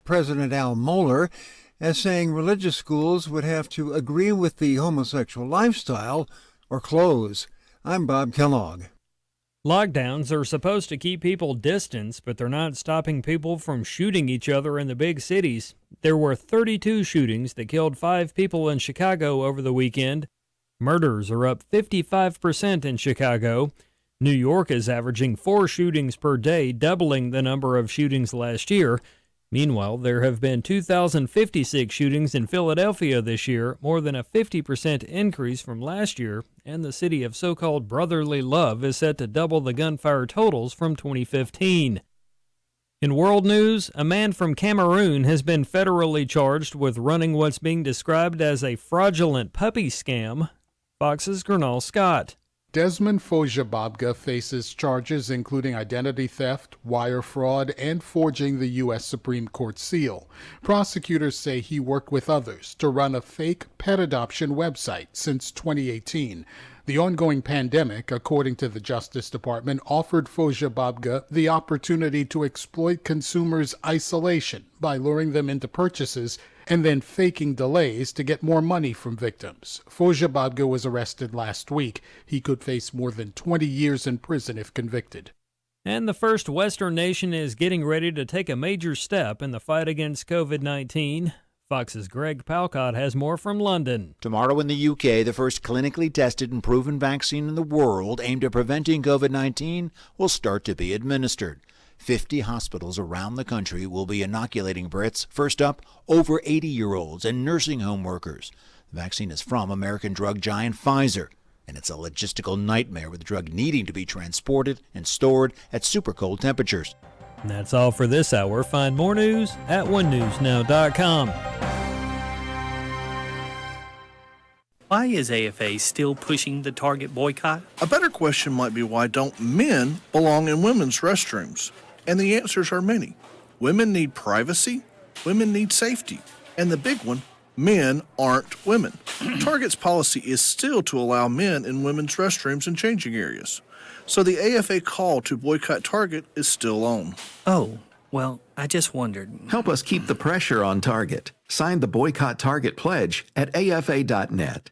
President Al Mohler as saying religious schools would have to agree with the homosexual lifestyle or close. I'm Bob Kellogg. Lockdowns are supposed to keep people distanced, but they're not stopping people from shooting each other in the big cities. There were 32 shootings that killed 5 people in Chicago over the weekend. Murders are up 55% in Chicago. New York is averaging 4 shootings per day, doubling the number of shootings last year. Meanwhile, there have been 2,056 shootings in Philadelphia this year, more than a 50% increase from last year, and the city of so-called brotherly love is set to double the gunfire totals from 2015. In world news, a man from Cameroon has been federally charged with running what's being described as a fraudulent puppy scam. Fox's Gernal Scott. Desmond Fojababga faces charges including identity theft, wire fraud, and forging the U.S. Supreme Court seal. Prosecutors say he worked with others to run a fake pet adoption website since 2018. The ongoing pandemic, according to the Justice Department, offered Fojababga the opportunity to exploit consumers' isolation by luring them into purchases and then faking delays to get more money from victims. Fojababga was arrested last week. He could face more than 20 years in prison if convicted. And the first Western nation is getting ready to take a major step in the fight against COVID-19. Fox's Greg Palcott has more from London. Tomorrow in the UK, the first clinically tested and proven vaccine in the world aimed at preventing COVID-19 will start to be administered. 50 hospitals around the country will be inoculating Brits. First up, over 80-year-olds and nursing home workers. The vaccine is from American drug giant Pfizer, and it's a logistical nightmare with the drug needing to be transported and stored at super cold temperatures. And that's all for this hour. Find more news at onenewsnow.com. Why is AFA still pushing the Target boycott? A better question might be, why don't men belong in women's restrooms? And the answers are many. Women need privacy, women need safety, and the big one, men aren't women. Target's policy is still to allow men in women's restrooms and changing areas. So the AFA call to boycott Target is still on. Oh, well, I just wondered. Help us keep the pressure on Target. Sign the Boycott Target pledge at afa.net.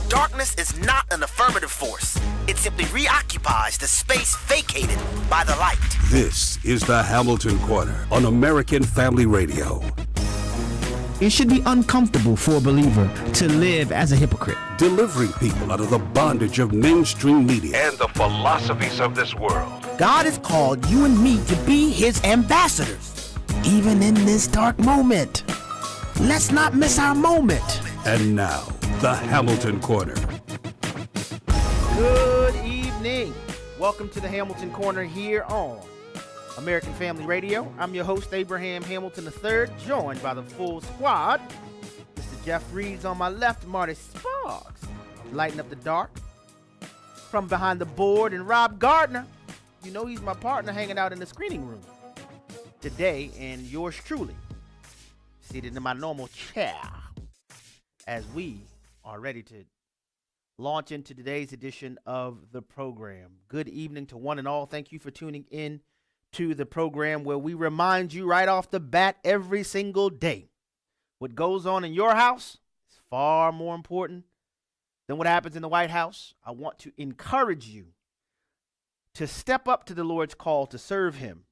Darkness is not an affirmative force. It simply reoccupies the space vacated by the light. This is the Hamilton Corner on American Family Radio. It should be uncomfortable for a believer to live as a hypocrite. Delivering people out of the bondage of mainstream media and the philosophies of this world. God has called you and me to be his ambassadors, even in this dark moment. Let's not miss our moment. And now, the Hamilton Corner. Good evening. Welcome to the Hamilton Corner here on American Family Radio. I'm your host, Abraham Hamilton III, joined by the full squad. Mr. Jeff Reeves on my left, Marty Sparks, lighting up the dark. From behind the board, and Rob Gardner. You know he's my partner hanging out in the screening room today, and yours truly, seated in my normal chair, as we are ready to launch into today's edition of the program. Good evening to one and all. Thank you for tuning in to the program where we remind you right off the bat every single day what goes on in your house is far more important than what happens in the White House. I want to encourage you to step up to the Lord's call to serve him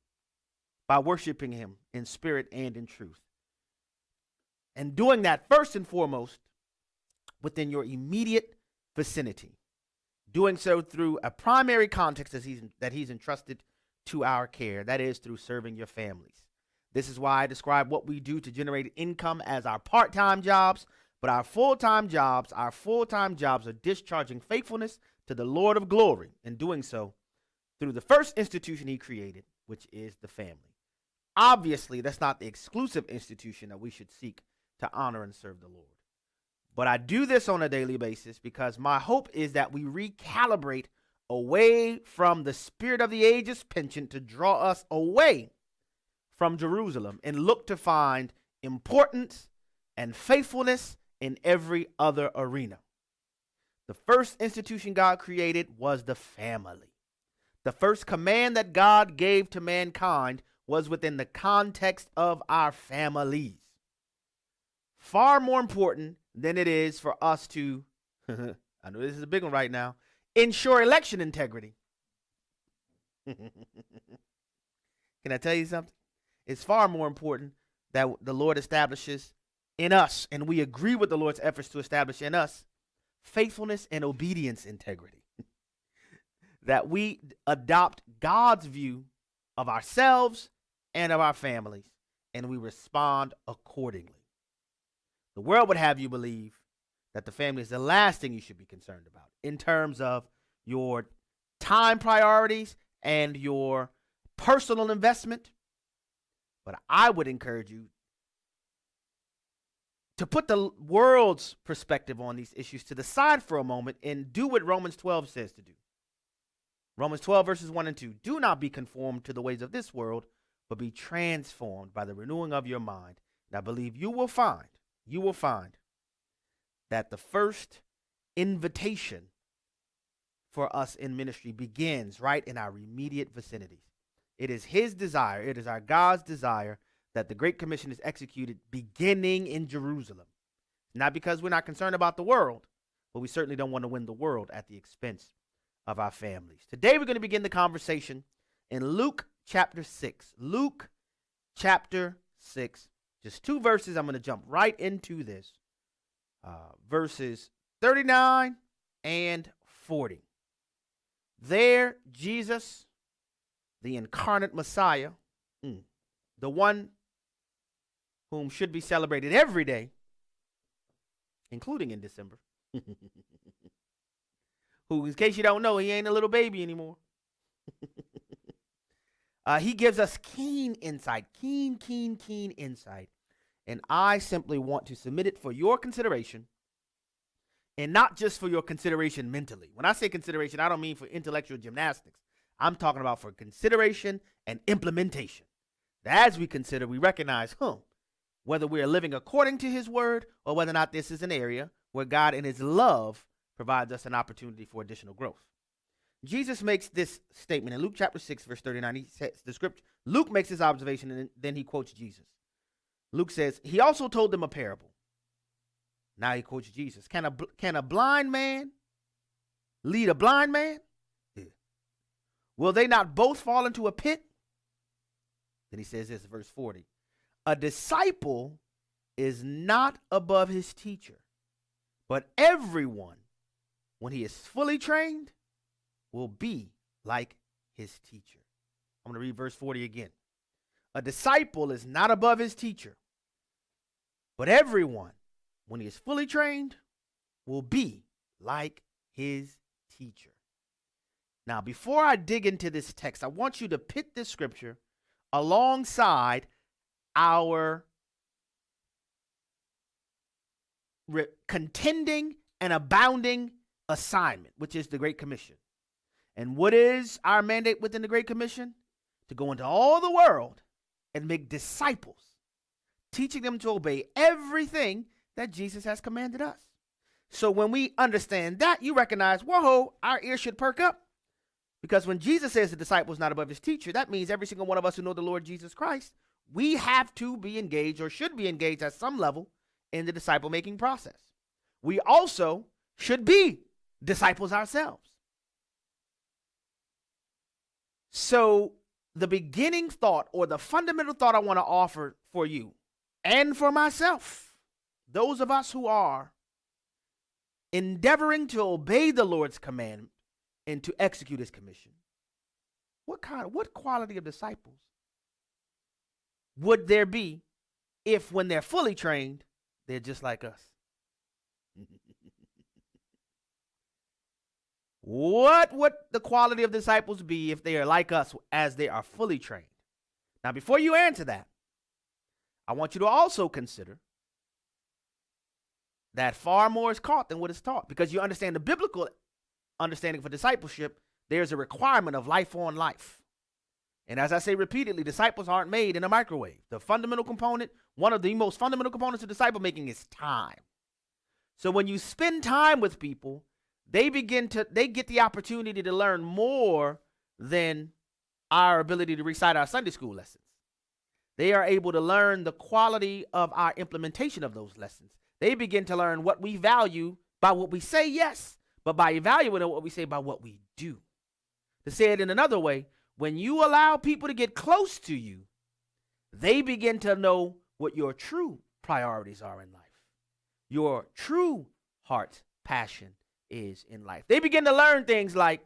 by worshiping him in spirit and in truth. And doing that first and foremost within your immediate vicinity. Doing so through a primary context that he's entrusted to our care. That is through serving your families. This is why I describe what we do to generate income as our part-time jobs, but our full-time jobs are discharging faithfulness to the Lord of glory, and doing so through the first institution he created, which is the family. Obviously, that's not the exclusive institution that we should seek to honor and serve the Lord. But I do this on a daily basis because my hope is that we recalibrate away from the spirit of the ages penchant to draw us away from Jerusalem and look to find importance and faithfulness in every other arena. The first institution God created was the family. The first command that God gave to mankind was within the context of our families. Far more important than it is for us to, I know this is a big one right now, ensure election integrity. Can I tell you something? It's far more important that the Lord establishes in us, and we agree with the Lord's efforts to establish in us, faithfulness and obedience integrity. That we adopt God's view of ourselves and of our families, and we respond accordingly. The world would have you believe that the family is the last thing you should be concerned about in terms of your time priorities and your personal investment. But I would encourage you to put the world's perspective on these issues to the side for a moment and do what Romans 12 says to do. Romans 12 verses 1 and 2. Do not be conformed to the ways of this world, but be transformed by the renewing of your mind. And I believe you will find that the first invitation for us in ministry begins right in our immediate vicinities. It is his desire, it is our God's desire that the Great Commission is executed beginning in Jerusalem. Not because we're not concerned about the world, but we certainly don't want to win the world at the expense of our families. Today we're going to begin the conversation in Luke chapter 6. Luke chapter 6. Just 2 verses. I'm going to jump right into this. Verses 39 and 40. There, Jesus, the incarnate Messiah, the one whom should be celebrated every day, including in December, who, in case you don't know, he ain't a little baby anymore. He gives us keen insight, keen insight. And I simply want to submit it for your consideration, and not just for your consideration mentally. When I say consideration, I don't mean for intellectual gymnastics. I'm talking about for consideration and implementation. As we consider, we recognize, whether we are living according to his word or whether or not this is an area where God in his love provides us an opportunity for additional growth. Jesus makes this statement in Luke chapter 6, verse 39. He says the scripture. Luke makes this observation, and then he quotes Jesus. Luke says, he also told them a parable. Now he quotes Jesus. Can a blind man lead a blind man? Yeah. Will they not both fall into a pit? Then he says this, verse 40. A disciple is not above his teacher, but everyone, when he is fully trained, will be like his teacher. I'm going to read verse 40 again. A disciple is not above his teacher, but everyone, when he is fully trained, will be like his teacher. Now, before I dig into this text, I want you to pit this scripture alongside our contending and abounding assignment, which is the Great Commission. And what is our mandate within the Great Commission? To go into all the world and make disciples, teaching them to obey everything that Jesus has commanded us. So when we understand that, you recognize, whoa, our ears should perk up. Because when Jesus says the disciple is not above his teacher, that means every single one of us who know the Lord Jesus Christ, we have to be engaged or should be engaged at some level in the disciple-making process. We also should be disciples ourselves. So the beginning thought or the fundamental thought I want to offer for you and for myself, those of us who are endeavoring to obey the Lord's command and to execute his commission, what quality of disciples would there be if when they're fully trained, they're just like us? What would the quality of disciples be if they are like us as they are fully trained? Now, before you answer that, I want you to also consider that far more is caught than what is taught. Because you understand the biblical understanding for discipleship, there's a requirement of life on life. And as I say repeatedly, disciples aren't made in a microwave. The fundamental component, one of the most fundamental components of disciple making is time. So when you spend time with people, they get the opportunity to learn more than our ability to recite our Sunday school lessons. They are able to learn the quality of our implementation of those lessons. They begin to learn what we value by what we say, yes, but by evaluating what we say by what we do. To say it in another way, when you allow people to get close to you, they begin to know what your true priorities are in life, your true heart's passion is in life. They begin to learn things like,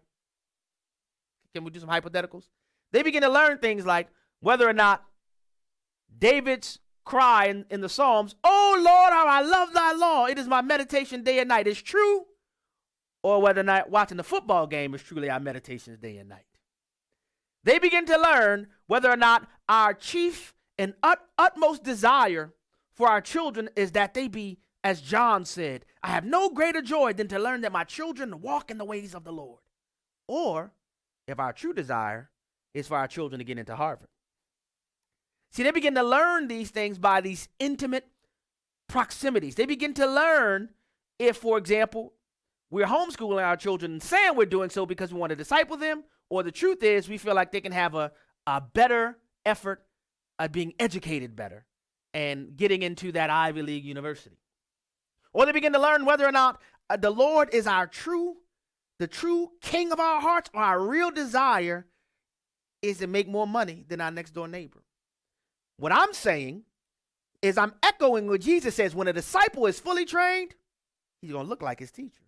can we do some hypotheticals? They begin to learn things like whether or not David's cry in the Psalms, "Oh Lord, how I love thy law. It is my meditation day and night," is true, or whether or not watching the football game is truly our meditations day and night. They begin to learn whether or not our chief and utmost desire for our children is that they be, as John said, "I have no greater joy than to learn that my children walk in the ways of the Lord." Or if our true desire is for our children to get into Harvard. See, they begin to learn these things by these intimate proximities. They begin to learn if, for example, we're homeschooling our children and saying we're doing so because we want to disciple them, or the truth is we feel like they can have a better effort at being educated better and getting into that Ivy League university. Or they begin to learn whether or not the Lord is the true king of our hearts, or our real desire is to make more money than our next door neighbor. What I'm saying is I'm echoing what Jesus says. When a disciple is fully trained, he's going to look like his teacher.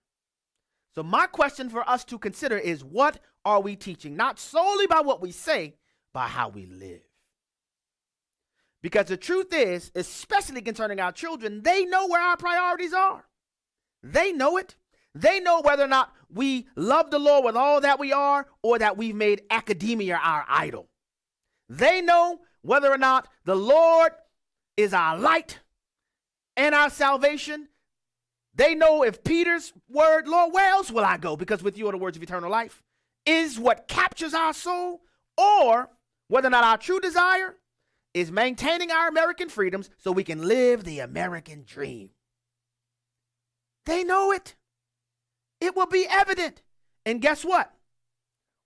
So my question for us to consider is, what are we teaching? Not solely by what we say, by how we live. Because the truth is, especially concerning our children, they know where our priorities are. They know it. They know whether or not we love the Lord with all that we are, or that we've made academia our idol. They know whether or not the Lord is our light and our salvation. They know if Peter's word, "Lord, where else will I go? Because with you are the words of eternal life," is what captures our soul, or whether or not our true desire is maintaining our American freedoms so we can live the American dream. They know it. It will be evident. And guess what?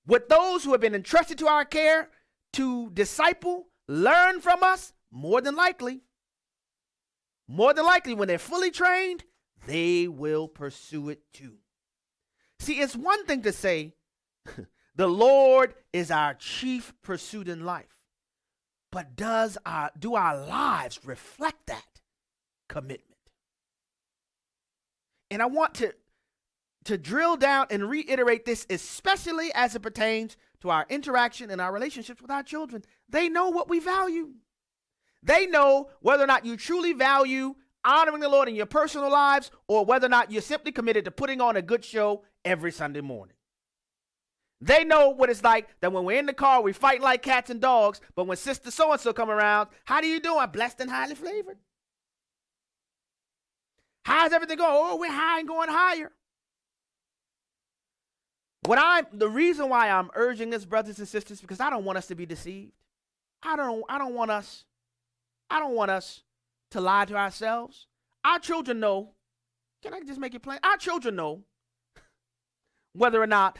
With those who have been entrusted to our care to disciple, learn from us, more than likely, when they're fully trained, they will pursue it too. See, it's one thing to say, the Lord is our chief pursuit in life. But do our lives reflect that commitment? And I want to drill down and reiterate this, especially as it pertains to our interaction and our relationships with our children. They know what we value. They know whether or not you truly value honoring the Lord in your personal lives, or whether or not you're simply committed to putting on a good show every Sunday morning. They know what it's like that when we're in the car, we fight like cats and dogs, but when Sister So-and-so come around, "How do you do? I'm blessed and highly flavored." How's everything going? "Oh, we're high and going higher." The reason why I'm urging this, brothers and sisters, because I don't want us to be deceived. I don't want us to lie to ourselves. Our children know. Can I just make it plain? Our children know whether or not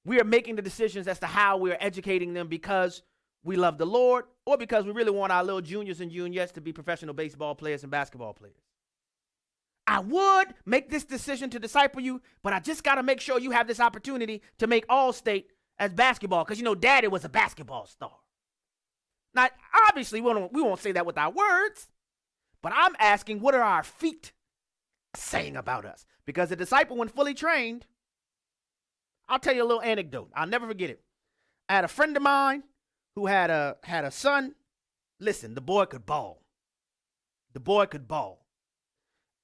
we are making the decisions as to how we are educating them because we love the Lord, or because we really want our little juniors and juniorettes to be professional baseball players and basketball players. I would make this decision to disciple you, but I just got to make sure you have this opportunity to make All-State as basketball, because Daddy was a basketball star. Now, obviously, we won't say that with our words, but I'm asking, what are our feet saying about us? Because the disciple, when fully trained, I'll tell you a little anecdote. I'll never forget it. I had a friend of mine who had a son. Listen, the boy could ball.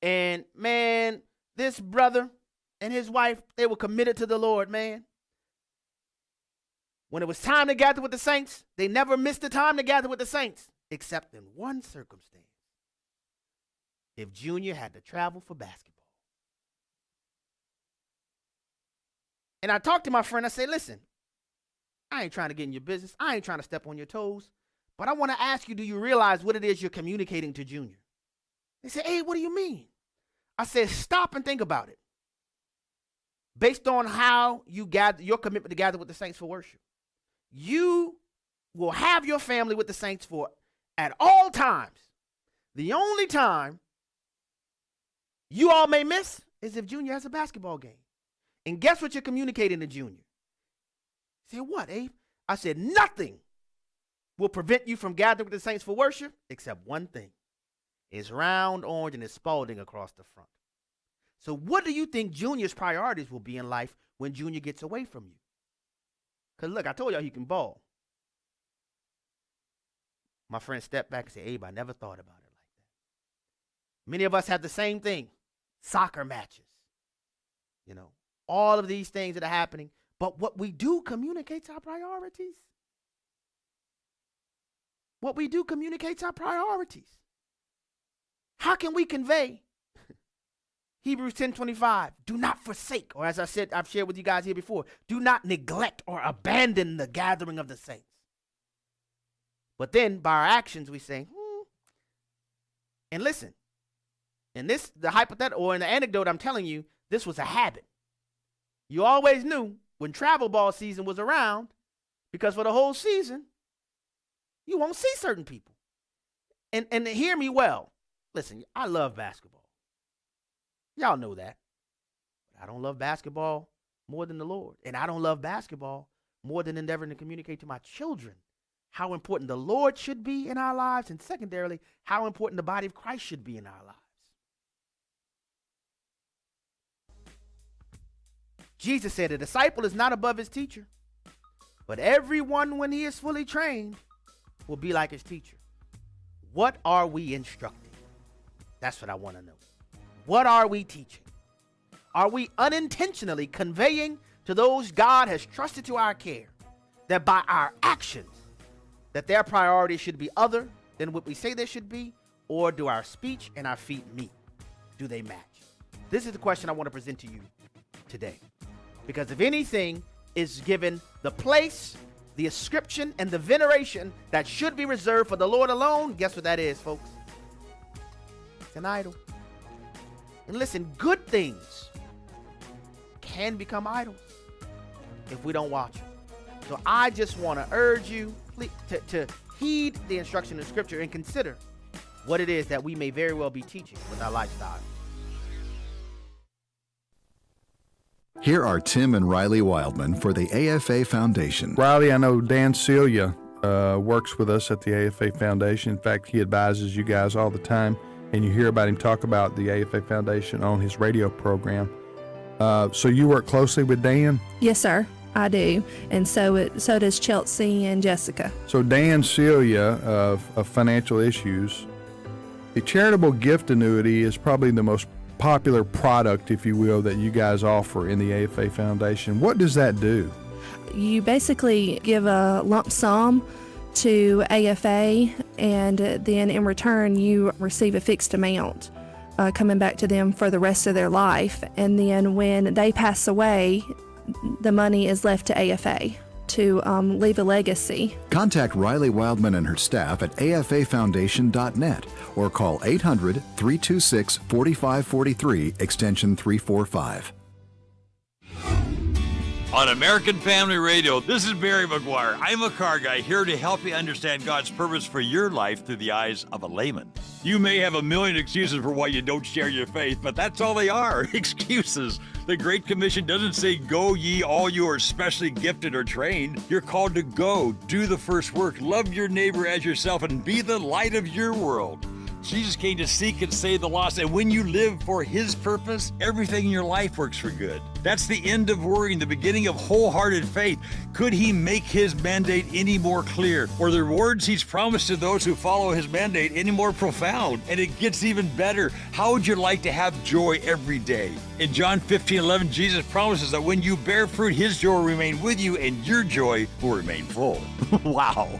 And man, this brother and his wife, they were committed to the Lord, man. When it was time to gather with the saints, they never missed the time to gather with the saints, except in one circumstance. If Junior had to travel for basketball. And I talked to my friend, I said, "Listen, I ain't trying to get in your business. I ain't trying to step on your toes. But I want to ask you, do you realize what it is you're communicating to Junior?" They said, "Hey, what do you mean?" I said, "Stop and think about it. Based on how you gather, your commitment to gather with the saints for worship, you will have your family with the saints for at all times. The only time you all may miss is if Junior has a basketball game. And guess what you're communicating to Junior? Say, what, Abe? I said, nothing will prevent you from gathering with the saints for worship except one thing. It's round, orange, and it's Spalding across the front. So what do you think Junior's priorities will be in life when Junior gets away from you? Because look, I told y'all he can ball. My friend stepped back and said, Abe, I never thought about it like that. Many of us have the same thing. Soccer matches. You know, all of these things that are happening. But what we do communicates our priorities. What we do communicates our priorities. How can we convey Hebrews 10:25? Do not forsake, or as I said, I've shared with you guys here before, do not neglect or abandon the gathering of the saints. But then by our actions we say, and listen, in this, the hypothetical, or in the anecdote I'm telling you, this was a habit. You always knew when travel ball season was around, because for the whole season, you won't see certain people. And hear me well. Listen, I love basketball. Y'all know that. But I don't love basketball more than the Lord. And I don't love basketball more than endeavoring to communicate to my children how important the Lord should be in our lives, and secondarily, how important the body of Christ should be in our lives. Jesus said, a disciple is not above his teacher, but everyone, when he is fully trained, will be like his teacher. What are we instructing? That's what I want to know. What are we teaching? Are we unintentionally conveying to those God has trusted to our care that by our actions, that their priorities should be other than what we say they should be? Or do our speech and our feet meet? Do they match? This is the question I want to present to you today. Because if anything is given the place, the ascription, and the veneration that should be reserved for the Lord alone, guess what that is, folks? It's an idol. And listen, good things can become idols if we don't watch them. So I just want to urge you to heed the instruction of Scripture and consider what it is that we may very well be teaching with our lifestyle. Here are Tim and Riley Wildman for the AFA Foundation. Riley, I know Dan Celia works with us at the AFA Foundation. In fact, he advises you guys all the time, and you hear about him talk about the AFA Foundation on his radio program. So you work closely with Dan? Yes, sir, I do. And so does Chelsea and Jessica. So Dan Celia of Financial Issues, the charitable gift annuity is probably the most popular product, if you will, that you guys offer in the AFA Foundation. What does that do? You basically give a lump sum to AFA, and then in return you receive a fixed amount coming back to them for the rest of their life. And then when they pass away, the money is left to AFA to leave a legacy. Contact Riley Wildman and her staff at afafoundation.net or call 800-326-4543, extension 345. On American Family Radio, this is Barry McGuire. I'm a car guy here to help you understand God's purpose for your life through the eyes of a layman. You may have a million excuses for why you don't share your faith, but that's all they are, excuses. The Great Commission doesn't say, go ye all you are specially gifted or trained. You're called to go, do the first work, love your neighbor as yourself, and be the light of your world. Jesus came to seek and save the lost, and when you live for His purpose, everything in your life works for good. That's the end of worrying, the beginning of wholehearted faith. Could He make His mandate any more clear, or the rewards He's promised to those who follow His mandate any more profound? And it gets even better. How would you like to have joy every day? In John 15:11, Jesus promises that when you bear fruit, His joy will remain with you, and your joy will remain full. Wow.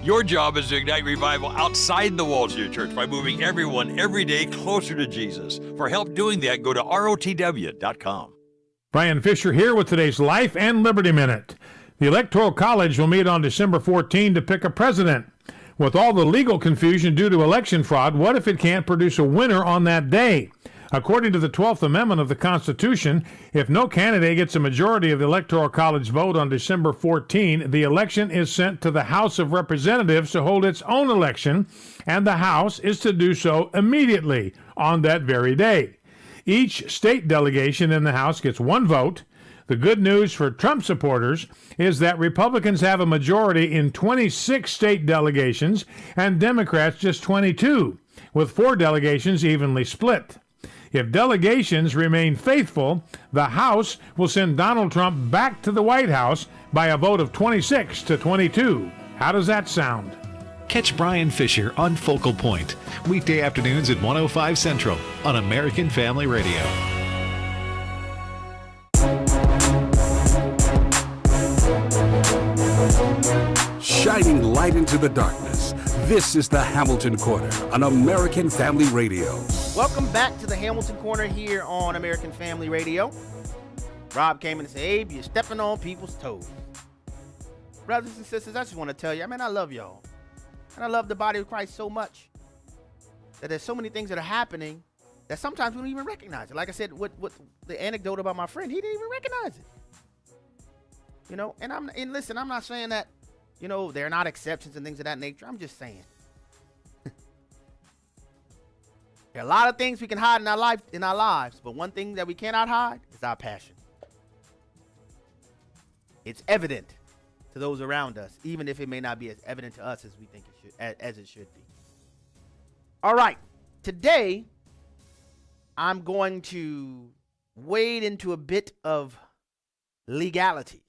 Your job is to ignite revival outside the walls of your church by moving everyone every day closer to Jesus. For help doing that, go to rotw.com. Brian Fisher here with today's Life and Liberty Minute. The Electoral College will meet on December 14 to pick a president. With all the legal confusion due to election fraud, what if it can't produce a winner on that day? According to the 12th Amendment of the Constitution, if no candidate gets a majority of the Electoral College vote on December 14, the election is sent to the House of Representatives to hold its own election, and the House is to do so immediately on that very day. Each state delegation in the House gets one vote. The good news for Trump supporters is that Republicans have a majority in 26 state delegations and Democrats just 22, with 4 delegations evenly split. If delegations remain faithful, the House will send Donald Trump back to the White House by a vote of 26 to 22. How does that sound? Catch Brian Fisher on Focal Point, weekday afternoons at 105 Central on American Family Radio. Shining light into the darkness. This is the Hamilton Corner on American Family Radio. Welcome back to the Hamilton Corner here on American Family Radio. Rob came in and said, Abe, you're stepping on people's toes. Brothers and sisters, I just want to tell you, I love y'all. And I love the body of Christ so much that there's so many things that are happening that sometimes we don't even recognize it. Like I said, with the anecdote about my friend, he didn't even recognize it. You know, and listen, I'm not saying that, you know, there are not exceptions and things of that nature. I'm just saying. There are a lot of things we can hide in our lives, but one thing that we cannot hide is our passion. It's evident to those around us, even if it may not be as evident to us as we think it should, as it should be. All right, today I'm going to wade into a bit of legalities.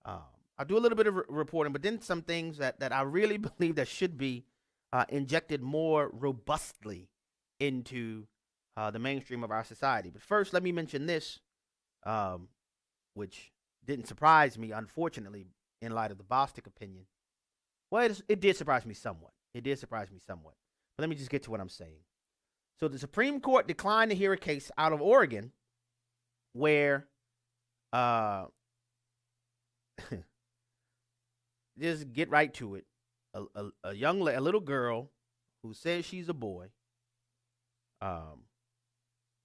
I'll do a little bit of reporting, but then some things that I really believe that should be injected more robustly into the mainstream of our society. But first, let me mention this, which didn't surprise me, unfortunately, in light of the Bostic opinion. Well, it did surprise me somewhat. It did surprise me somewhat. But let me just get to what I'm saying. So the Supreme Court declined to hear a case out of Oregon where just get right to it. A little girl who says she's a boy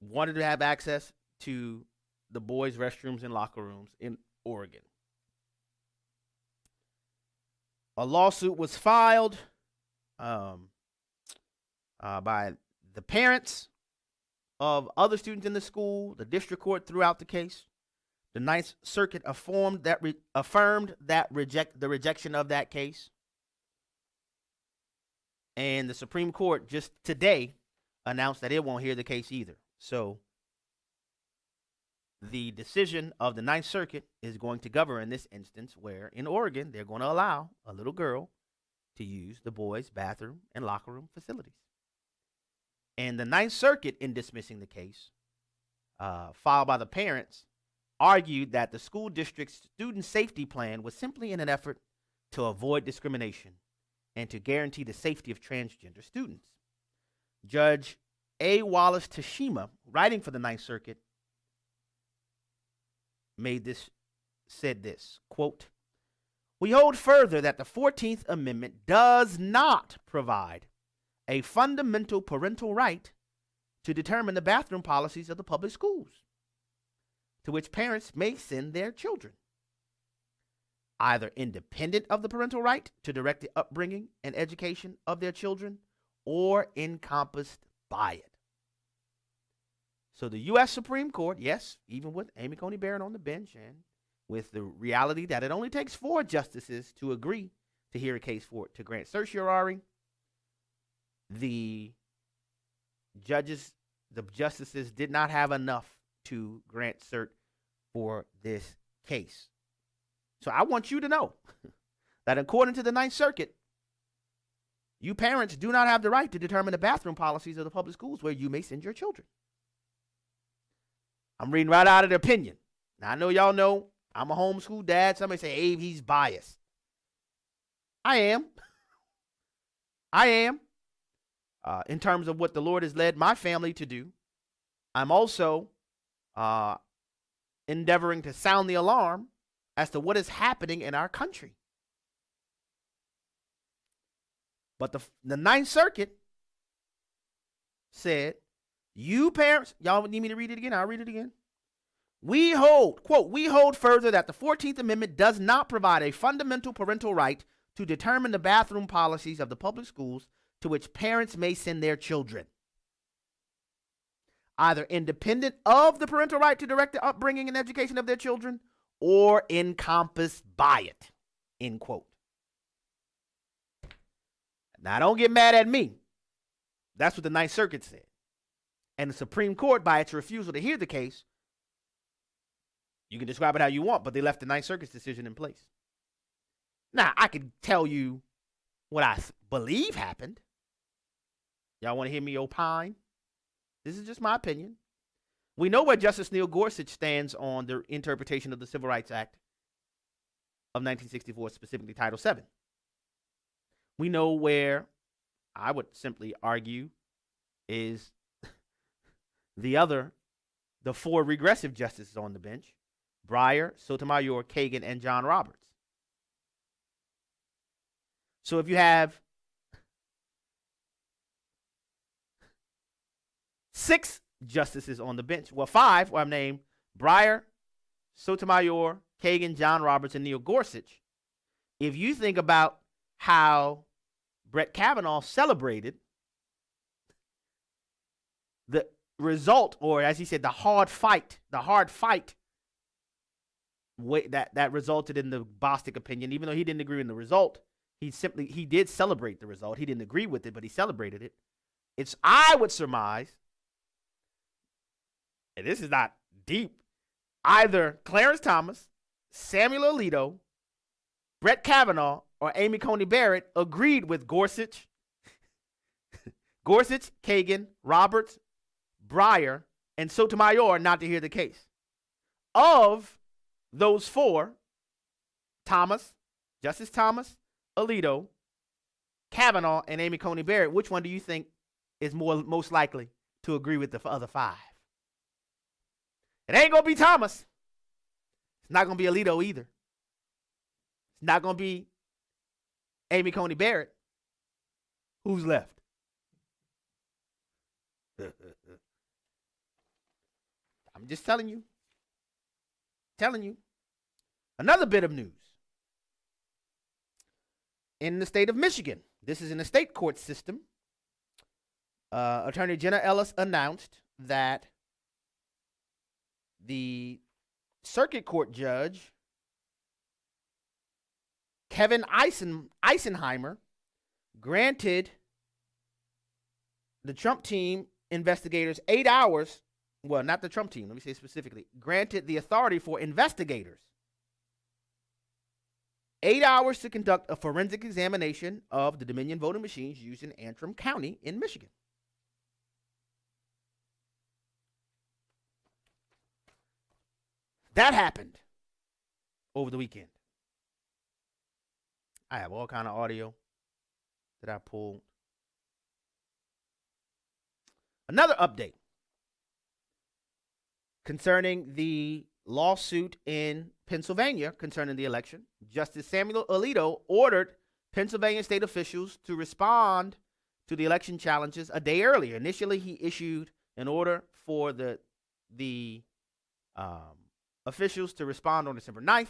wanted to have access to the boys' restrooms and locker rooms in Oregon. A lawsuit was filed by the parents of other students in the school. The district court threw out the case. The Ninth Circuit affirmed the rejection of that case. And the Supreme Court just today announced that it won't hear the case either. So the decision of the Ninth Circuit is going to govern in this instance, where in Oregon they're going to allow a little girl to use the boys' bathroom and locker room facilities. And the Ninth Circuit, in dismissing the case filed by the parents, argued that the school district's student safety plan was simply in an effort to avoid discrimination and to guarantee the safety of transgender students. Judge A. Wallace Tashima, writing for the Ninth Circuit, said this, quote, "We hold further that the 14th Amendment does not provide a fundamental parental right to determine the bathroom policies of the public schools to which parents may send their children, either independent of the parental right to direct the upbringing and education of their children or encompassed by it." So the U.S. Supreme Court, yes, even with Amy Coney Barrett on the bench and with the reality that it only takes 4 justices to agree to hear a case to grant certiorari, the justices did not have enough to grant cert for this case. So I want you to know that according to the Ninth Circuit, you parents do not have the right to determine the bathroom policies of the public schools where you may send your children. I'm reading right out of the opinion. Now, I know y'all know I'm a homeschool dad. Somebody say, Abe, he's biased. I am. In terms of what the Lord has led my family to do. I'm also endeavoring to sound the alarm as to what is happening in our country. But the Ninth Circuit said You parents, y'all need me to read it again? I'll read it again. We hold, quote, we hold further that the 14th Amendment does not provide a fundamental parental right to determine the bathroom policies of the public schools to which parents may send their children, either independent of the parental right to direct the upbringing and education of their children or encompassed by it, end quote. Now, don't get mad at me. That's what the Ninth Circuit said. And the Supreme Court, by its refusal to hear the case, you can describe it how you want, but they left the Ninth Circuit's decision in place. Now, I could tell you what I believe happened. Y'all want to hear me opine? This is just my opinion. We know where Justice Neil Gorsuch stands on the interpretation of the Civil Rights Act of 1964, specifically Title VII. We know where, I would simply argue, is the four regressive justices on the bench: Breyer, Sotomayor, Kagan, and John Roberts. So if you have 6 justices on the bench, well, 5, I'm named Breyer, Sotomayor, Kagan, John Roberts, and Neil Gorsuch. If you think about how Brett Kavanaugh celebrated the result, or as he said, the hard fight that resulted in the Bostic opinion, even though he didn't agree with the result, he did celebrate the result. He didn't agree with it, but he celebrated it. I would surmise, and this is not deep, either Clarence Thomas, Samuel Alito, Brett Kavanaugh, or Amy Coney Barrett agreed with Gorsuch, Kagan, Roberts, Breyer, and Sotomayor not to hear the case. Of those 4, Justice Thomas, Alito, Kavanaugh, and Amy Coney Barrett, which one do you think is most likely to agree with the other 5? It ain't going to be Thomas. It's not going to be Alito either. It's not going to be Amy Coney Barrett. Who's left? I'm just telling you. Another bit of news. In the state of Michigan, this is in the state court system, Attorney Jenna Ellis announced that the circuit court judge, Kevin Eisenheimer, granted the Trump team investigators 8 hours. Well, not the Trump team, let me say specifically. Granted the authority for investigators 8 hours to conduct a forensic examination of the Dominion voting machines used in Antrim County in Michigan. That happened over the weekend. I have all kind of audio that I pulled. Another update concerning the lawsuit in Pennsylvania concerning the election. Justice Samuel Alito ordered Pennsylvania state officials to respond to the election challenges a day earlier. Initially, he issued an order for the officials to respond on December 9th.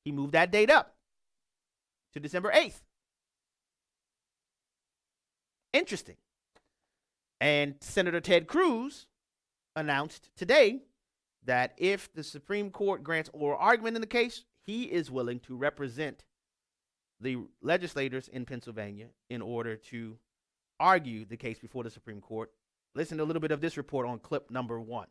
He moved that date up to December 8th. Interesting. And Senator Ted Cruz announced today that if the Supreme Court grants oral argument in the case, he is willing to represent the legislators in Pennsylvania in order to argue the case before the Supreme Court. Listen to a little bit of this report on clip number 1.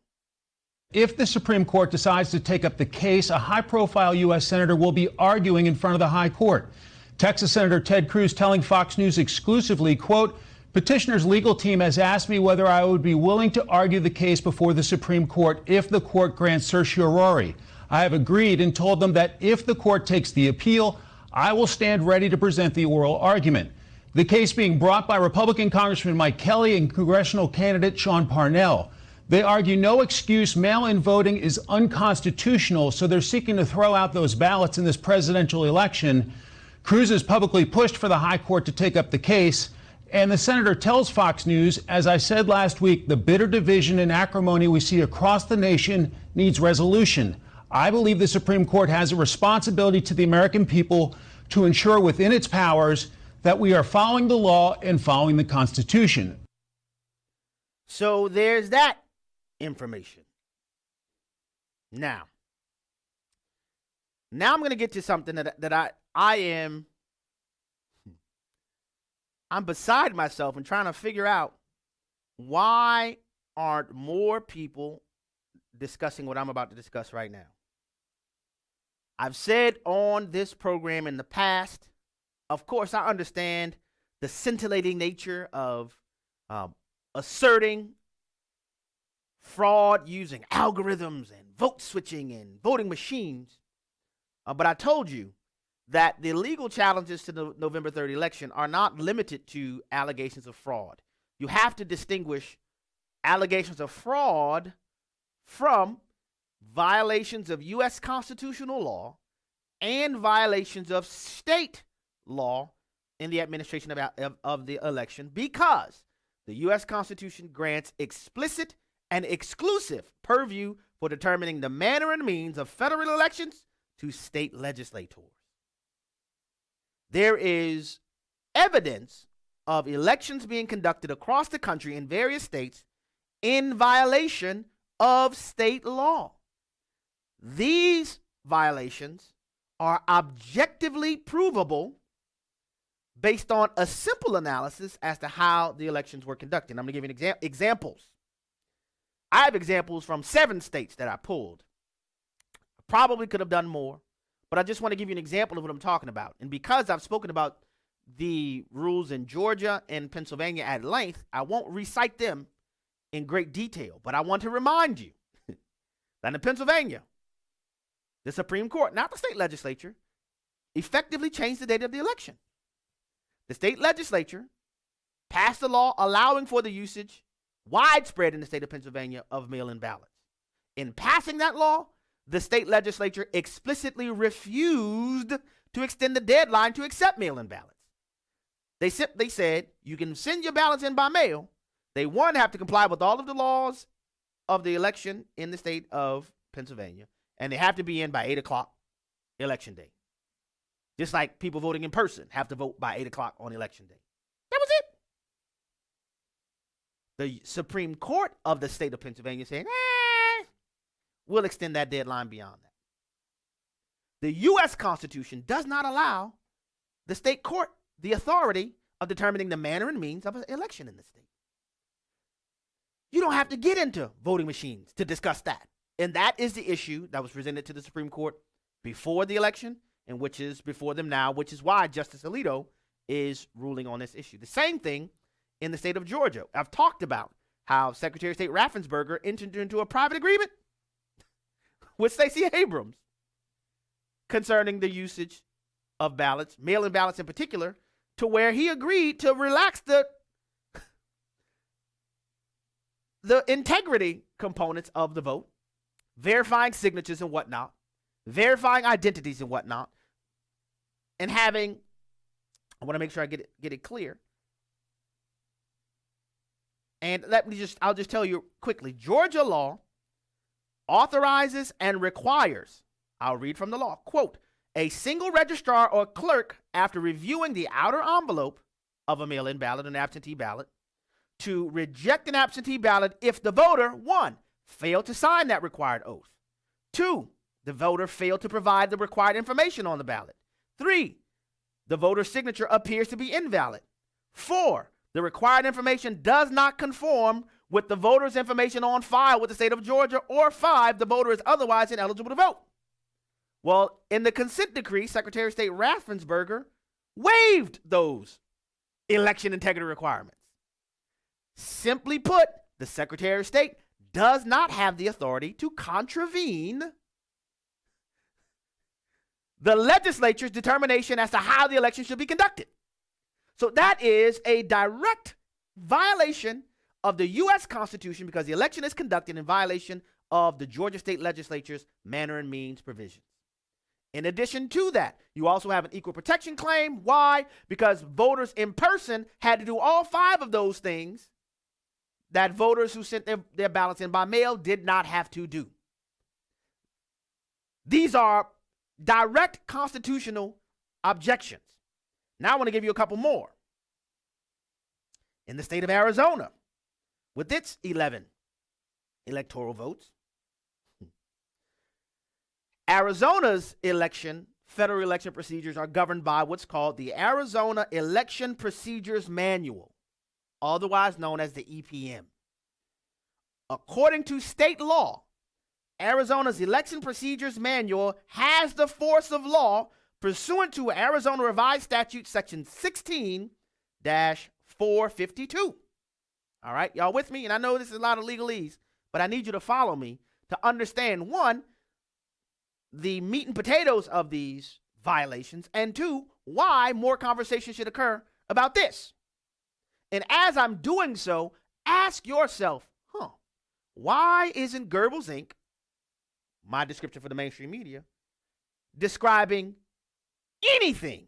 If the Supreme Court decides to take up the case, a high-profile U.S. senator will be arguing in front of the High Court. Texas Senator Ted Cruz telling Fox News exclusively, quote, "Petitioner's legal team has asked me whether I would be willing to argue the case before the Supreme Court if the court grants certiorari. I have agreed and told them that if the court takes the appeal, I will stand ready to present the oral argument." The case being brought by Republican Congressman Mike Kelly and congressional candidate Sean Parnell. They argue no excuse mail-in voting is unconstitutional, so they're seeking to throw out those ballots in this presidential election. Cruz has publicly pushed for the High Court to take up the case. And the senator tells Fox News, as I said last week, the bitter division and acrimony we see across the nation needs resolution. I believe the Supreme Court has a responsibility to the American people to ensure within its powers that we are following the law and following the Constitution. So there's that information. Now I'm going to get to something that I'm beside myself and trying to figure out why aren't more people discussing what I'm about to discuss right now. I've said on this program in the past, of course, I understand the scintillating nature of asserting fraud using algorithms and vote switching and voting machines. But I told you that the legal challenges to the November 3rd election are not limited to allegations of fraud. You have to distinguish allegations of fraud from violations of U.S. constitutional law and violations of state law in the administration of the election, because the U.S. Constitution grants explicit and exclusive purview for determining the manner and means of federal elections to state legislators. There is evidence of elections being conducted across the country in various states in violation of state law. These violations are objectively provable based on a simple analysis as to how the elections were conducted. I'm going to give you examples. I have examples from 7 states that I pulled. I probably could have done more, but I just want to give you an example of what I'm talking about. And because I've spoken about the rules in Georgia and Pennsylvania at length, I won't recite them in great detail. But I want to remind you that in Pennsylvania, the Supreme Court, not the state legislature, effectively changed the date of the election. The state legislature passed a law allowing for the usage, widespread in the state of Pennsylvania, of mail-in ballots. In passing that law, the state legislature explicitly refused to extend the deadline to accept mail-in ballots. They simply said, you can send your ballots in by mail. They, one, have to comply with all of the laws of the election in the state of Pennsylvania, and they have to be in by 8 o'clock election day. Just like people voting in person have to vote by 8 o'clock on election day. That was it. The Supreme Court of the state of Pennsylvania said, we'll extend that deadline beyond that. The U.S. Constitution does not allow the state court the authority of determining the manner and means of an election in the state. You don't have to get into voting machines to discuss that. And that is the issue that was presented to the Supreme Court before the election, and which is before them now, which is why Justice Alito is ruling on this issue. The same thing in the state of Georgia. I've talked about how Secretary of State Raffensperger entered into a private agreement with Stacey Abrams concerning the usage of ballots, mail-in ballots in particular, to where he agreed to relax the integrity components of the vote, verifying signatures and whatnot, verifying identities and whatnot, and having, I want to make sure I get it clear. And I'll just tell you quickly, Georgia law authorizes and requires, I'll read from the law, quote, a single registrar or clerk, after reviewing the outer envelope of a mail-in ballot, an absentee ballot, to reject an absentee ballot if the voter, 1, failed to sign that required oath. 2, the voter failed to provide the required information on the ballot. 3, the voter's signature appears to be invalid. 4, the required information does not conform with the voter's information on file with the state of Georgia. Or 5, the voter is otherwise ineligible to vote. Well, in the consent decree, Secretary of State Raffensperger waived those election integrity requirements. Simply put, the Secretary of State does not have the authority to contravene the legislature's determination as to how the election should be conducted. So that is a direct violation of the U.S. Constitution, because the election is conducted in violation of the Georgia State Legislature's manner and means provisions. In addition to that, you also have an equal protection claim. Why? Because voters in person had to do all 5 of those things that voters who sent their ballots in by mail did not have to do. These are direct constitutional objections. Now I want to give you a couple more. In the state of Arizona, with its 11 electoral votes, Arizona's federal election procedures are governed by what's called the Arizona Election Procedures Manual, otherwise known as the EPM. According to state law, Arizona's Election Procedures Manual has the force of law pursuant to Arizona Revised Statute Section 16-452. All right, y'all with me? And I know this is a lot of legalese, but I need you to follow me to understand, 1, the meat and potatoes of these violations, and 2, why more conversation should occur about this. And as I'm doing so, ask yourself, why isn't Goebbels Inc., my description for the mainstream media, describing anything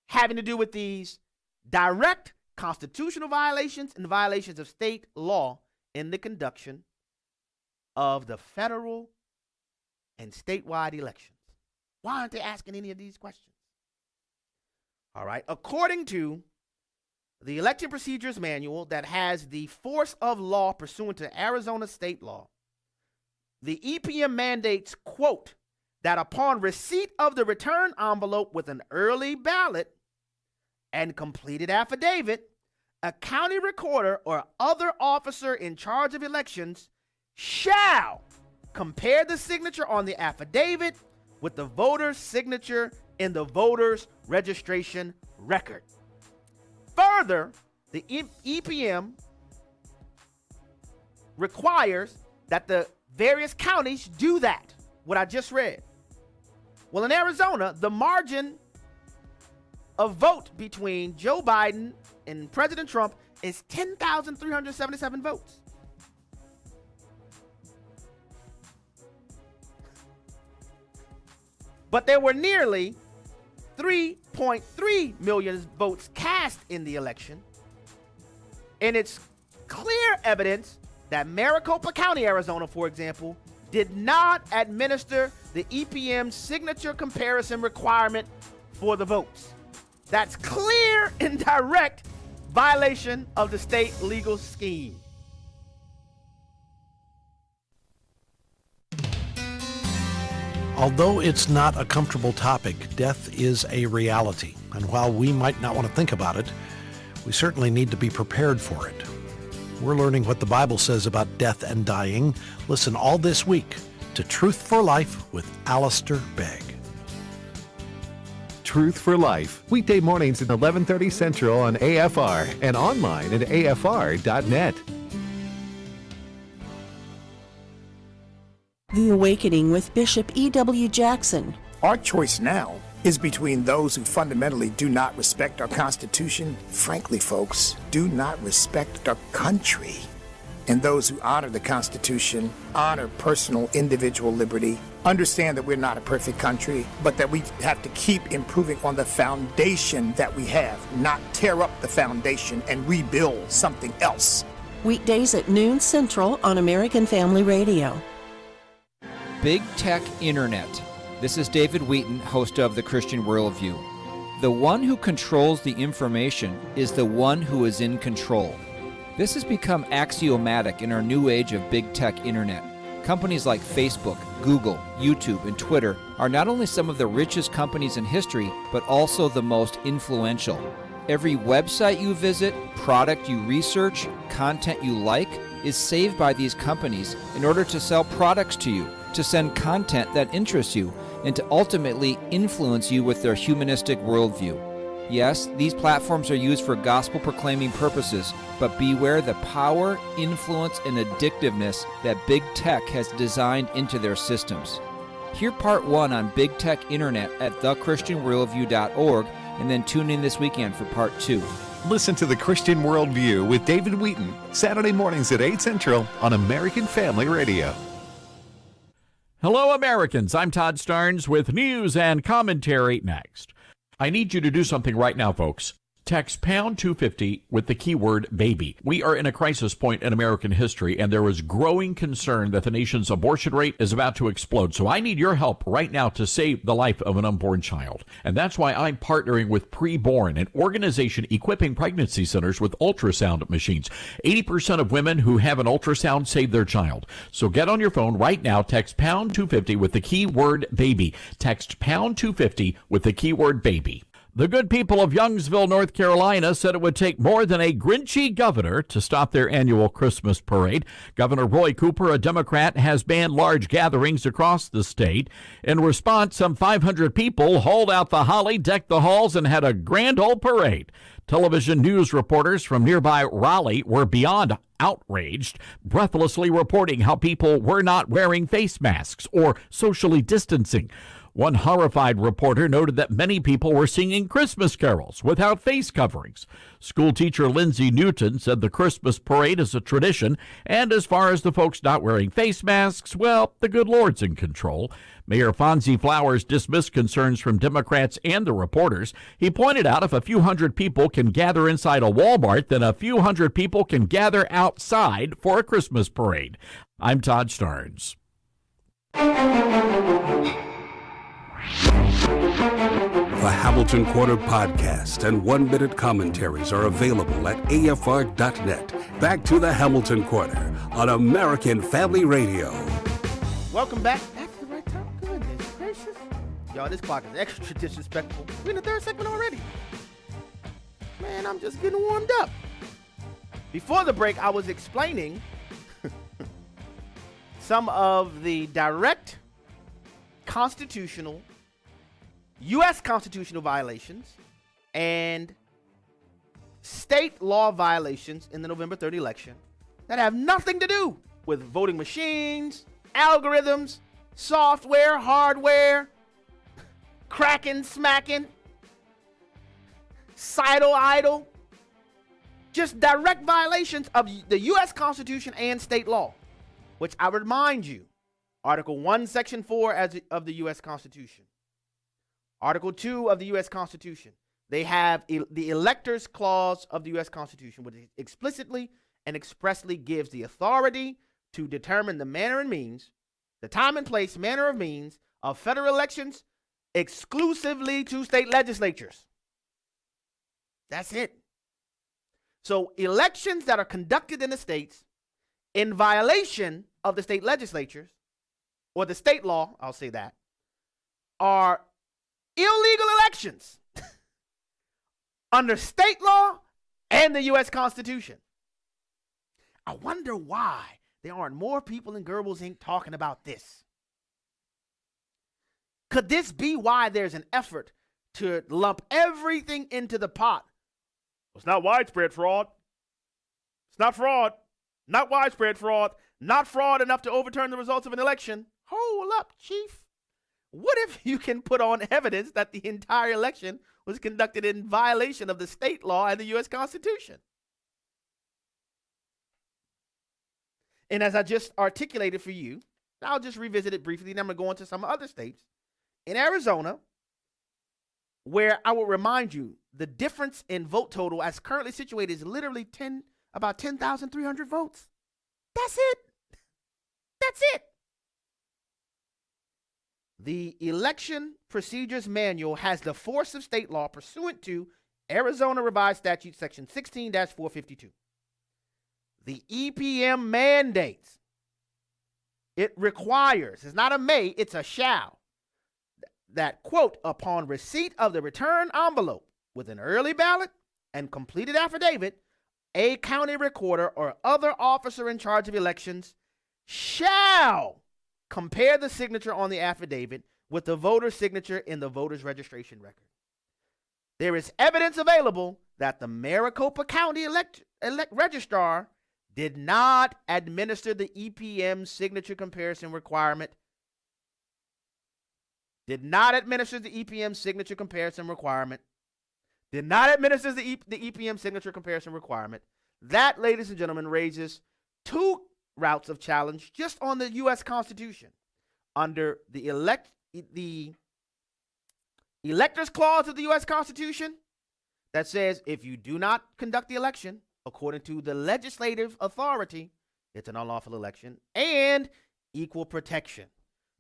having to do with these direct constitutional violations and violations of state law in the conduction of the federal and statewide elections? Why aren't they asking any of these questions? All right. According to the Election Procedures Manual that has the force of law pursuant to Arizona state law, the EPM mandates, quote, that upon receipt of the return envelope with an early ballot and completed affidavit, a county recorder or other officer in charge of elections shall compare the signature on the affidavit with the voter's signature in the voter's registration record. Further, the EPM requires that the various counties do that, what I just read. Well, in Arizona, the margin of vote between Joe Biden and President Trump is 10,377 votes. But there were nearly 3.3 million votes cast in the election, and it's clear evidence that Maricopa County, Arizona, for example, did not administer the EPM signature comparison requirement for the votes. That's clear and direct violation of the state legal scheme. Although it's not a comfortable topic, death is a reality. And while we might not want to think about it, we certainly need to be prepared for it. We're learning what the Bible says about death and dying. Listen all this week to Truth for Life with Alistair Begg. Truth for Life, weekday mornings at 11:30 Central on AFR and online at afr.net. The Awakening with Bishop E.W. Jackson. Our choice now is between those who fundamentally do not respect our Constitution, frankly, folks, do not respect our country, and those who honor the Constitution, honor personal individual liberty, understand that we're not a perfect country, but that we have to keep improving on the foundation that we have, not tear up the foundation and rebuild something else. Weekdays at noon Central on American Family Radio. Big Tech Internet. This is David Wheaton, host of The Christian Worldview. The one who controls the information is the one who is in control. This has become axiomatic in our new age of big tech internet. Companies like Facebook, Google, YouTube, and Twitter are not only some of the richest companies in history, but also the most influential. Every website you visit, product you research, content you like, is saved by these companies in order to sell products to you, to send content that interests you, and to ultimately influence you with their humanistic worldview. Yes, these platforms are used for gospel-proclaiming purposes, but beware the power, influence, and addictiveness that big tech has designed into their systems. Hear Part 1 on Big Tech Internet at thechristianworldview.org, and then tune in this weekend for Part 2. Listen to The Christian Worldview with David Wheaton, Saturday mornings at 8 Central on American Family Radio. Hello, Americans. I'm Todd Starnes with news and commentary next. I need you to do something right now, folks. Text pound 250 with the keyword baby. We are in a crisis point in American history, and there is growing concern that the nation's abortion rate is about to explode. So I need your help right now to save the life of an unborn child. And that's why I'm partnering with Preborn, an organization equipping pregnancy centers with ultrasound machines. 80% of women who have an ultrasound save their child. So get on your phone right now, text pound 250 with the keyword baby. Text pound 250 with the keyword baby. The good people of Youngsville, North Carolina, said it would take more than a Grinchy governor to stop their annual Christmas parade. Governor Roy Cooper, a Democrat, has banned large gatherings across the state. In response, some 500 people hauled out the holly, decked the halls, and had a grand old parade. Television news reporters from nearby Raleigh were beyond outraged, breathlessly reporting how people were not wearing face masks or socially distancing. One horrified reporter noted that many people were singing Christmas carols without face coverings. School teacher Lindsay Newton said the Christmas parade is a tradition, and as far as the folks not wearing face masks, well, the good Lord's in control. Mayor Fonzie Flowers dismissed concerns from Democrats and the reporters. He pointed out if a few hundred people can gather inside a Walmart, then a few hundred people can gather outside for a Christmas parade. I'm Todd Starnes. The Hamilton Quarter podcast and 1-minute commentaries are available at afr.net. Back to the Hamilton Quarter on American Family Radio. Welcome back. That's the right time. Goodness gracious. Y'all, this clock is extra disrespectful. We're in the third segment already. Man, I'm just getting warmed up. Before the break, I was explaining some of the direct constitutional U.S. constitutional violations and state law violations in the November 3rd election that have nothing to do with voting machines, algorithms, software, hardware, cracking, smacking, idle, just direct violations of the U.S. Constitution and state law, which I remind you, Article 1, Section 4 of the U.S. Constitution. Article 2 of the U.S. Constitution. They have the Electors Clause of the U.S. Constitution, which explicitly and expressly gives the authority to determine the manner and means, the time and place, manner of means of federal elections exclusively to state legislatures. That's it. So elections that are conducted in the states in violation of the state legislatures, or the state law, I'll say that, are illegal elections under state law and the U.S. Constitution. I wonder why there aren't more people in Goebbels Inc. talking about this. Could this be why there's an effort to lump everything into the pot? It's not widespread fraud. It's not fraud. Not widespread fraud. Not fraud enough to overturn the results of an election. Hold up, Chief. What if you can put on evidence that the entire election was conducted in violation of the state law and the U.S. Constitution? And as I just articulated for you, I'll just revisit it briefly, and I'm going to go into some other states. In Arizona, where I will remind you, the difference in vote total as currently situated is literally about 10,300 votes. That's it. That's it. The Election Procedures Manual has the force of state law pursuant to Arizona Revised Statute Section 16-452. The EPM mandates, it requires, it's not a may, it's a shall, that, quote, upon receipt of the return envelope with an early ballot and completed affidavit, a county recorder or other officer in charge of elections shall compare the signature on the affidavit with the voter's signature in the voter's registration record. There is evidence available that the Maricopa County registrar did not administer the EPM signature comparison requirement. Did not administer the EPM signature comparison requirement. Did not administer the EPM signature comparison requirement. That, ladies and gentlemen, raises two routes of challenge just on the U.S. Constitution. under the electors clause of the U.S. Constitution that says if you do not conduct the election according to the legislative authority, it's an unlawful election, and equal protection.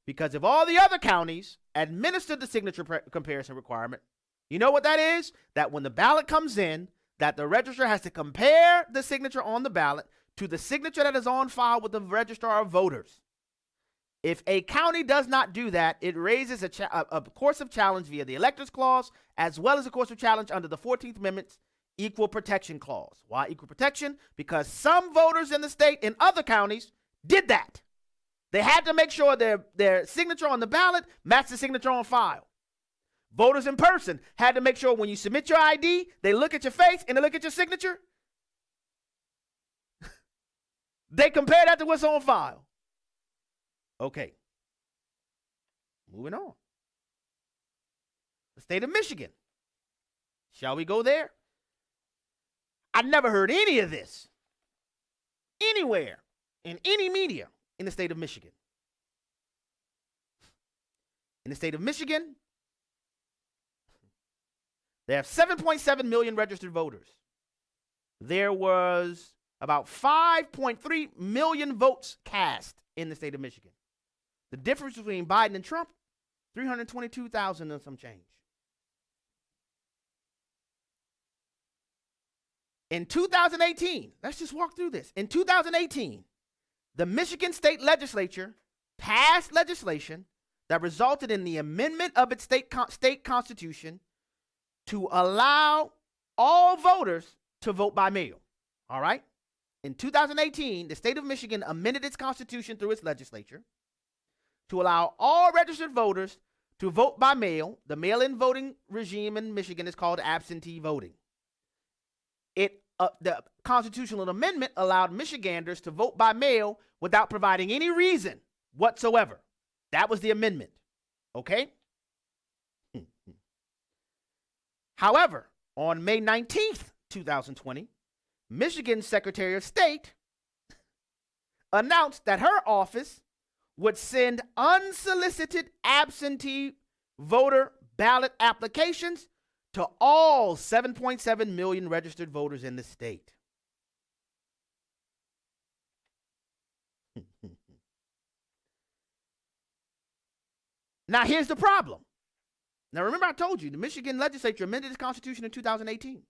Because if all the other counties administered the signature comparison requirement, you know what that is? That when the ballot comes in, that the registrar has to compare the signature on the ballot to the signature that is on file with the registrar of voters. If a county does not do that, it raises a course of challenge via the electors clause, as well as a course of challenge under the 14th Amendment's equal protection clause. Why equal protection? Because some voters in the state in other counties did that. They had to make sure their signature on the ballot matched the signature on file. Voters in person had to make sure when you submit your ID, they look at your face and they look at your signature. They compare that to what's on file. Okay. Moving on. The state of Michigan. Shall we go there? I never heard any of this anywhere in any media in the state of Michigan. In the state of Michigan, they have 7.7 million registered voters. There was about 5.3 million votes cast in the state of Michigan. The difference between Biden and Trump, 322,000 and some change. In 2018, let's just walk through this. In 2018, the Michigan State Legislature passed legislation that resulted in the amendment of its state constitution to allow all voters to vote by mail. All right? In 2018, the state of Michigan amended its constitution through its legislature to allow all registered voters to vote by mail. The mail-in voting regime in Michigan is called absentee voting. The constitutional amendment allowed Michiganders to vote by mail without providing any reason whatsoever. That was the amendment. Okay? However, on May 19th, 2020, Michigan's Secretary of State announced that her office would send unsolicited absentee voter ballot applications to all 7.7 million registered voters in the state. Now, here's the problem. Now, remember I told you the Michigan legislature amended its constitution in 2018,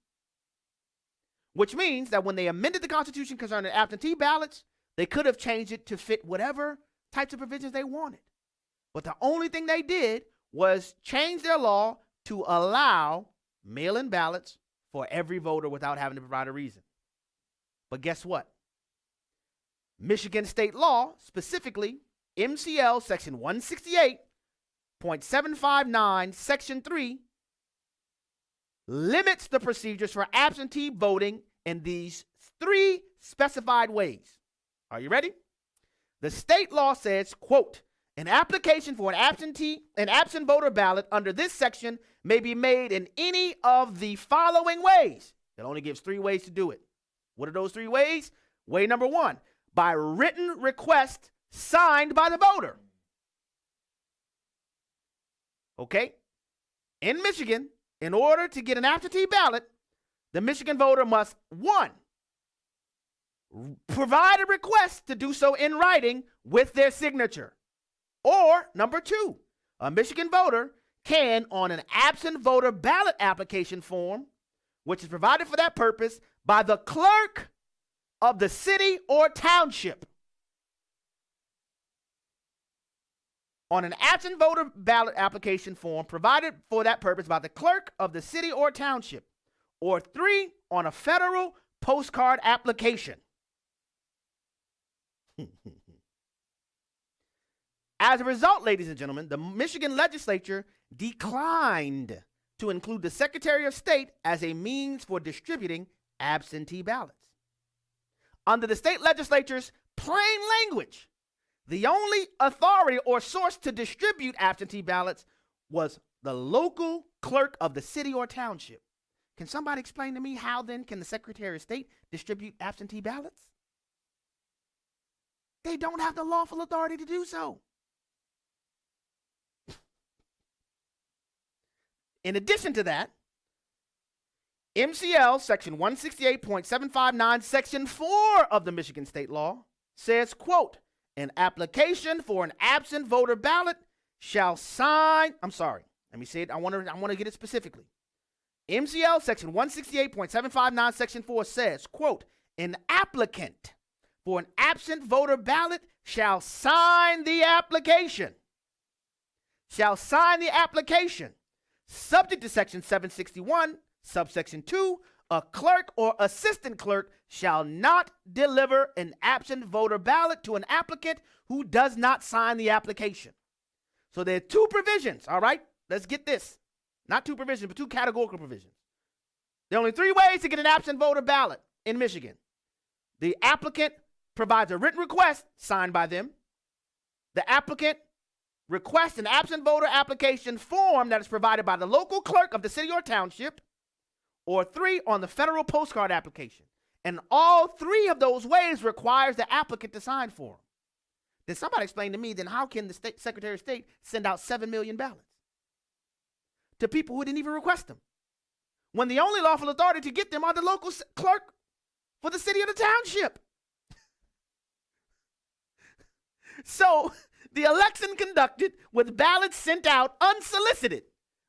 which means that when they amended the constitution concerning absentee ballots, they could have changed it to fit whatever types of provisions they wanted. But the only thing they did was change their law to allow mail-in ballots for every voter without having to provide a reason. But guess what? Michigan state law, specifically MCL section 168.759, section 3, limits the procedures for absentee voting in these 3 specified ways. Are you ready? The state law says, quote, an application for an absent voter ballot under this section may be made in any of the following ways. It only gives 3 ways to do it. What are those 3 ways? Way number 1, by written request signed by the voter. Okay? In Michigan, in order to get an absentee ballot, the Michigan voter must, 1, provide a request to do so in writing with their signature. Or, number 2, a Michigan voter can, on an absent voter ballot application form, which is provided for that purpose by the clerk of the city or township. On an absent voter ballot application form provided for that purpose by the clerk of the city or township. Or 3, on a federal postcard application. As a result, ladies and gentlemen, the Michigan legislature declined to include the Secretary of State as a means for distributing absentee ballots. Under the state legislature's plain language, the only authority or source to distribute absentee ballots was the local clerk of the city or township. Can somebody explain to me how then can the Secretary of State distribute absentee ballots? They don't have the lawful authority to do so. In addition to that, MCL section 168.759, section 4 of the Michigan state law says, quote, an application for an absent voter ballot shall sign, let me say it, I want to get it specifically. MCL section 168.759, section 4 says, quote, an applicant for an absent voter ballot shall sign the application. Shall sign the application. Subject to section 761, subsection 2, a clerk or assistant clerk shall not deliver an absent voter ballot to an applicant who does not sign the application. So there are two provisions, all right? Let's get this. Not two provisions, but two categorical provisions. There are only three ways to get an absent voter ballot in Michigan. The applicant provides a written request signed by them. The applicant requests an absent voter application form that is provided by the local clerk of the city or township, or 3, on the federal postcard application. And all three of those ways requires the applicant to sign for them. Then somebody explain to me, then how can the state Secretary of State send out 7 million ballots to people who didn't even request them, when the only lawful authority to get them are the local clerk for the city or the township? So the election conducted with ballots sent out unsolicited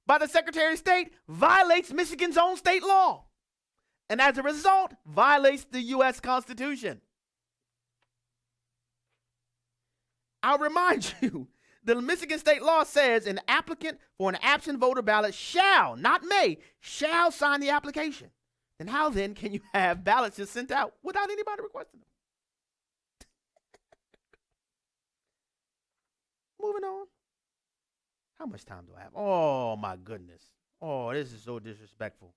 by the Secretary of State violates Michigan's own state law, and as a result, violates the U.S. Constitution. I'll remind you, the Michigan state law says an applicant for an absent voter ballot shall, not may, shall sign the application. Then how then can you have ballots just sent out without anybody requesting them? Moving on. How much time do I have? Oh, my goodness. Oh, this is so disrespectful.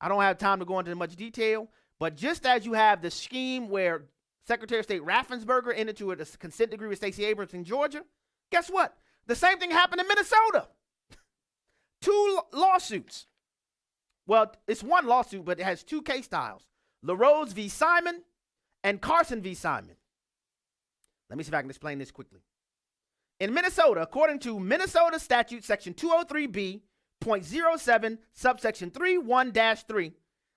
I don't have time to go into much detail, but just as you have the scheme where Secretary of State Raffensperger entered into a consent decree with Stacey Abrams in Georgia, guess what? The same thing happened in Minnesota. 2 lawsuits. Well, it's one lawsuit, but it has 2 case styles. LaRose v. Simon and Carson v. Simon. Let me see if I can explain this quickly. In Minnesota, according to Minnesota statute section 203B.07, subsection 3(1-3),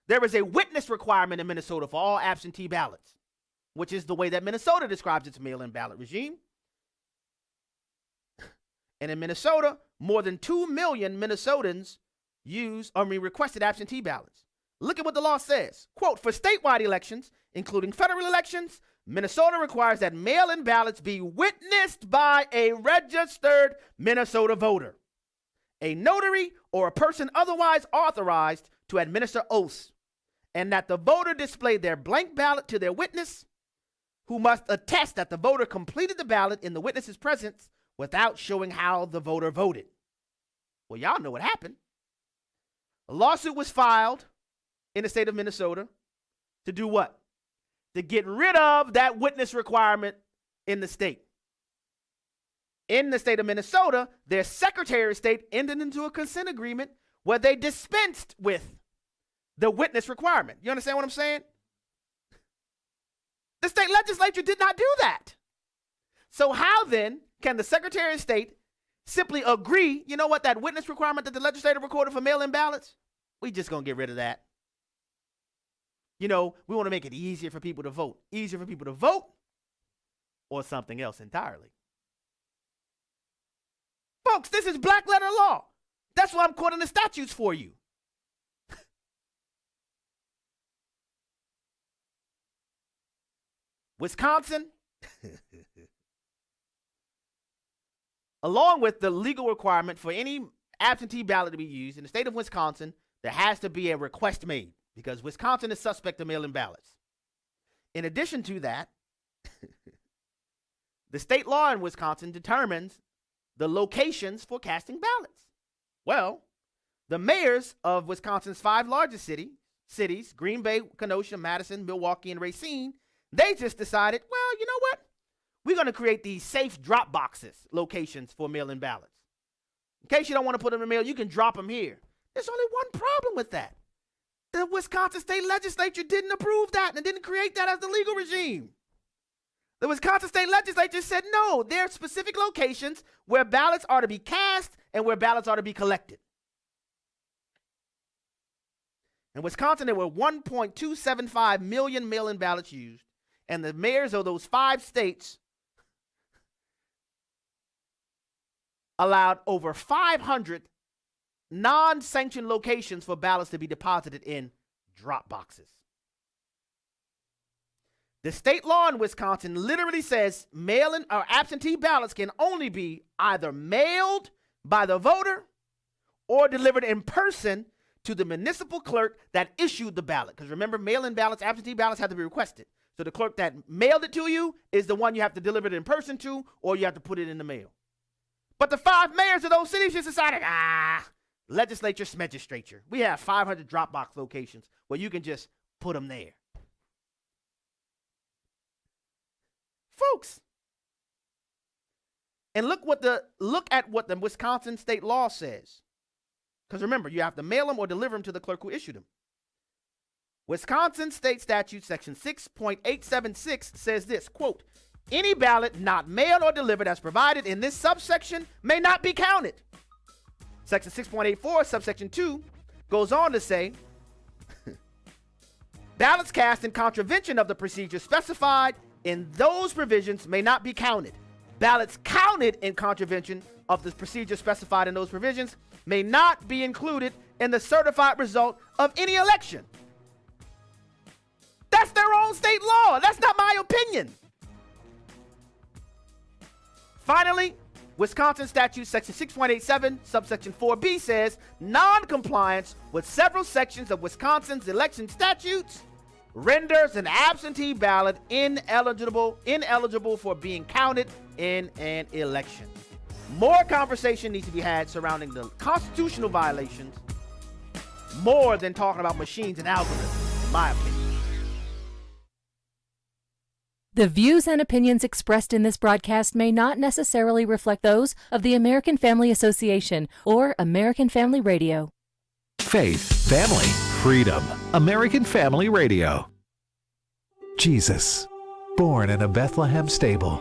there is a witness requirement in Minnesota for all absentee ballots, which is the way that Minnesota describes its mail-in ballot regime. And in Minnesota, more than 2 million Minnesotans requested absentee ballots. Look at what the law says. Quote, for statewide elections, including federal elections, Minnesota requires that mail-in ballots be witnessed by a registered Minnesota voter, a notary, or a person otherwise authorized to administer oaths, and that the voter display their blank ballot to their witness, who must attest that the voter completed the ballot in the witness's presence without showing how the voter voted. Well, y'all know what happened. A lawsuit was filed in the state of Minnesota to do what? To get rid of that witness requirement in the state. In the state of Minnesota, their Secretary of State entered into a consent agreement where they dispensed with the witness requirement. You understand what I'm saying? The state legislature did not do that. So how then can the Secretary of State simply agree, you know what, that witness requirement that the legislature recorded for mail-in ballots, we just going to get rid of that. You know, we want to make it easier for people to vote. Easier for people to vote or something else entirely. Folks, this is black letter law. That's why I'm quoting the statutes for you. Wisconsin, along with the legal requirement for any absentee ballot to be used in the state of Wisconsin, there has to be a request made, because Wisconsin is suspect of mail-in ballots. In addition to that, the state law in Wisconsin determines the locations for casting ballots. Well, the mayors of Wisconsin's 5 largest cities, Green Bay, Kenosha, Madison, Milwaukee, and Racine, they just decided, well, you know what? We're going to create these safe drop boxes, locations for mail-in ballots. In case you don't want to put them in the mail, you can drop them here. There's only one problem with that. The Wisconsin state legislature didn't approve that and didn't create that as the legal regime. The Wisconsin state legislature said, no, there are specific locations where ballots are to be cast and where ballots are to be collected. In Wisconsin, there were 1.275 million mail-in ballots used, and the mayors of those 5 states allowed over 500 non-sanctioned locations for ballots to be deposited in drop boxes. The state law in Wisconsin literally says mail-in or absentee ballots can only be either mailed by the voter or delivered in person to the municipal clerk that issued the ballot. Because remember, mail-in ballots, absentee ballots have to be requested. So the clerk that mailed it to you is the one you have to deliver it in person to, or you have to put it in the mail. But the 5 mayors of those cities just decided, legislature, smegistrature. We have 500 drop box locations where you can just put them there. Folks. And look at what the Wisconsin state law says. Because remember, you have to mail them or deliver them to the clerk who issued them. Wisconsin State Statute Section 6.876 says this, quote, any ballot not mailed or delivered as provided in this subsection may not be counted. Section 6.84, subsection 2, goes on to say, ballots cast in contravention of the procedure specified in those provisions may not be counted. Ballots counted in contravention of the procedure specified in those provisions may not be included in the certified result of any election. That's their own state law. That's not my opinion. Finally, Wisconsin Statute Section 6.87, subsection 4B says non-compliance with several sections of Wisconsin's election statutes renders an absentee ballot ineligible for being counted in an election. More conversation needs to be had surrounding the constitutional violations more than talking about machines and algorithms, in my opinion. The views and opinions expressed in this broadcast may not necessarily reflect those of the American Family Association or American Family Radio. Faith, family, freedom. American Family Radio. Jesus, born in a Bethlehem stable.